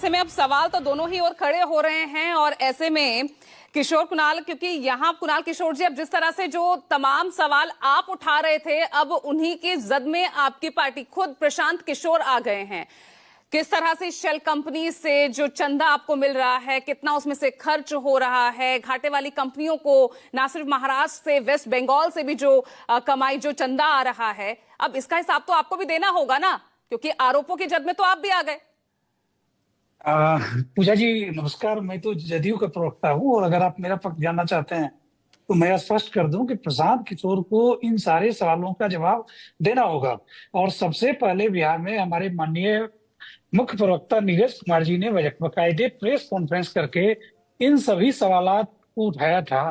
ऐसे में अब सवाल तो दोनों ही ओर खड़े हो रहे हैं और ऐसे में किशोर कुणाल, क्योंकि यहां कुणाल किशोर जी, अब जिस तरह से जो तमाम सवाल आप उठा रहे थे, अब उन्हीं की जद में आपकी पार्टी खुद प्रशांत किशोर आ गए हैं। किस तरह से शेल कंपनी से जो चंदा आपको मिल रहा है, कितना उसमें से खर्च हो रहा है, घाटे वाली कंपनियों को ना सिर्फ महाराष्ट्र से, वेस्ट बंगाल से भी जो कमाई, जो चंदा आ रहा है, अब इसका हिसाब तो आपको भी देना होगा ना, क्योंकि आरोपों की जद में तो आप भी आ गए। पूजा जी नमस्कार। मैं तो जदयू का प्रवक्ता हूँ और अगर आप मेरा पक्ष जानना चाहते हैं तो मैं स्पष्ट कर दूं कि प्रशांत किशोर को इन सारे सवालों का जवाब देना होगा। और सबसे पहले बिहार में हमारे माननीय मुख्य प्रवक्ता नीरज कुमार जी ने बाकायदे प्रेस कॉन्फ्रेंस करके इन सभी सवालात को उठाया था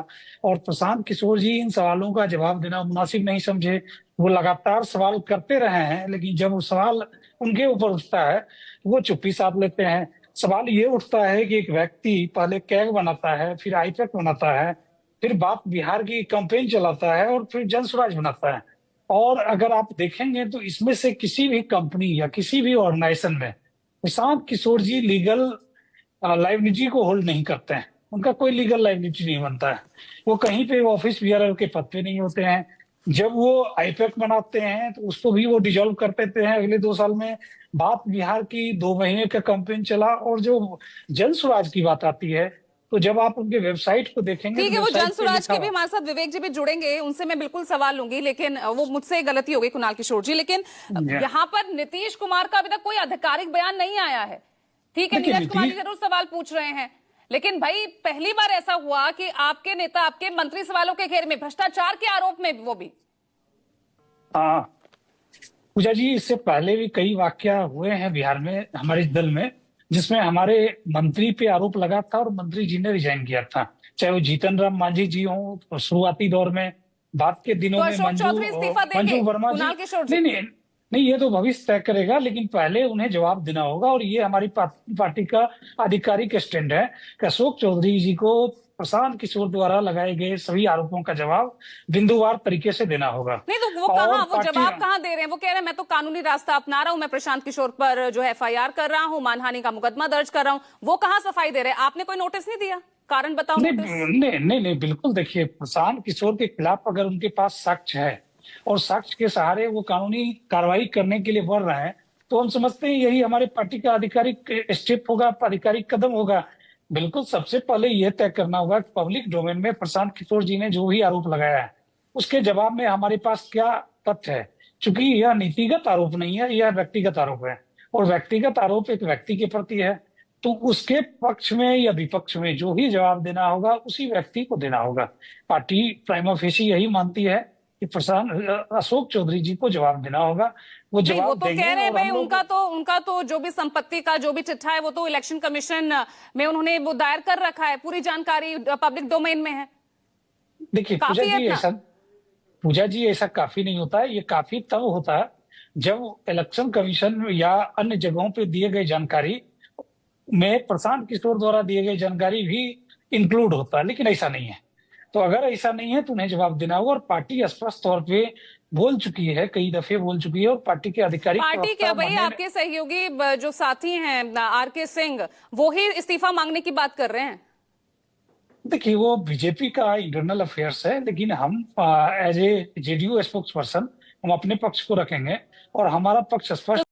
और प्रशांत किशोर जी इन सवालों का जवाब देना मुनासिब नहीं समझे। वो लगातार सवाल करते रहे हैं, लेकिन जब वो सवाल उनके ऊपर उठता है तो वो चुप्पी साध लेते हैं। सवाल ये उठता है कि एक व्यक्ति पहले कैग बनाता है, फिर आईपैक बनाता है, फिर बात बिहार की कैंपेन चलाता है और फिर जन स्वराज बनाता है। और अगर आप देखेंगे तो इसमें से किसी भी कंपनी या किसी भी ऑर्गेनाइजेशन में प्रशांत किशोर जी लीगल लाइबिलिटी को होल्ड नहीं करते हैं। उनका कोई लीगल लाइबिलिटी नहीं बनता है। वो कहीं पे ऑफिस बीआरओ के पद पे नहीं होते हैं। जब वो आईपैक बनाते हैं तो उसको भी वो डिजोल्व कर देते हैं अगले 2 साल में। बात बिहार की 2 महीने का कैंपेन चला। और जो जन स्वराज की बात आती है तो जब आप उनके वेबसाइट को देखेंगे ठीक तो है, वो जन वेबसाइट पे स्वराज लिखा के भी हमारे साथ विवेक जी भी जुड़ेंगे, उनसे मैं बिल्कुल सवाल लूंगी, लेकिन वो मुझसे गलती हो गई कुणाल किशोर जी। लेकिन हुआ। यहाँ पर नीतीश कुमार का अभी तक कोई आधिकारिक बयान नहीं आया है। ठीक है, देखिए नीरज कुमार जी नीतीश, जरूर सवाल पूछ रहे हैं, लेकिन भाई पहली बार ऐसा हुआ कि आपके नेता, आपके मंत्री सवालों के घेरे में, भ्रष्टाचार के आरोप में वो भी। हाँ पूजा जी, इससे पहले भी कई वाकया हुए हैं बिहार में हमारे दल में, जिसमें हमारे मंत्री पे आरोप लगा था और मंत्री जी ने रिजाइन किया था। चाहे वो जीतन राम मांझी जी हो शुरुआती दौर में, बाद के तो दिनों में अशोक चौधरी इस्तीफा देंगे मंजू वर्मा जी। कुणाल किशोर नहीं जी? नहीं नहीं, ये तो भविष्य तय करेगा, लेकिन पहले उन्हें जवाब देना होगा। और ये हमारी पार्टी का आधिकारिक स्टैंड है कि अशोक चौधरी जी को प्रशांत किशोर द्वारा लगाए गए सभी आरोपों का जवाब बिंदुवार तरीके से देना होगा। नहीं तो वो और कहाँ, वो पार्टी जवाब कहाँ दे रहे हैं? वो कह रहे हैं मैं तो कानूनी रास्ता अपना रहा हूं, मैं प्रशांत किशोर पर जो है एफआईआर कर रहा हूं, मानहानि का मुकदमा दर्ज कर रहा हूं। वो कहाँ सफाई दे रहे हैं? आपने कोई नोटिस नहीं दिया? कारण बताओ नहीं नोटिस। नहीं नहीं नहीं, बिल्कुल। देखिए, प्रशांत किशोर के खिलाफ अगर उनके पास साक्ष्य है और साक्ष्य के सहारे वो कानूनी कार्रवाई करने के लिए बढ़ रहे हैं, तो हम समझते हैं यही हमारे पार्टी का आधिकारिक स्टेप होगा, आधिकारिक कदम होगा। बिल्कुल, सबसे पहले यह तय करना होगा कि पब्लिक डोमेन में प्रशांत किशोर जी ने जो भी आरोप लगाया है उसके जवाब में हमारे पास क्या तथ्य है। चूंकि यह नीतिगत आरोप नहीं है, यह व्यक्तिगत आरोप है। और व्यक्तिगत आरोप एक व्यक्ति के प्रति है, तो उसके पक्ष में या विपक्ष में जो भी जवाब देना होगा उसी व्यक्ति को देना होगा। पार्टी प्राइमा फेसी यही मानती है कि प्रशांत अशोक चौधरी जी को जवाब देना होगा। वो नहीं, वो जवाब तो कह देंगे रहे हैं और भाई हम लोग। उनका तो जो भी संपत्ति का जो भी चिट्ठा है वो तो इलेक्शन कमीशन में उन्होंने वो दायर कर रखा है, पूरी जानकारी पब्लिक डोमेन में है। देखिए काफी है इतना? पूजा जी ऐसा काफी नहीं होता है। ये काफी तब होता है जब इलेक्शन कमीशन या अन्य जगहों पे दिए गए जानकारी में प्रशांत किशोर द्वारा दिए गए जानकारी भी इंक्लूड होता है, लेकिन ऐसा नहीं है। तो अगर ऐसा नहीं है तो उन्हें जवाब देना होगा। और पार्टी स्पष्ट तौर पे बोल चुकी है, कई दफे बोल चुकी है, और पार्टी के आधिकारिक पार्टी क्या प्रवक्ता भाई, आपके सहयोगी जो साथी हैं आरके सिंह, वो ही इस्तीफा मांगने की बात कर रहे हैं। देखिए, वो बीजेपी का इंटरनल अफेयर्स है, लेकिन हम as a JDU spokesperson हम अपने पक्ष को रखेंगे और हमारा पक्ष स्पष्ट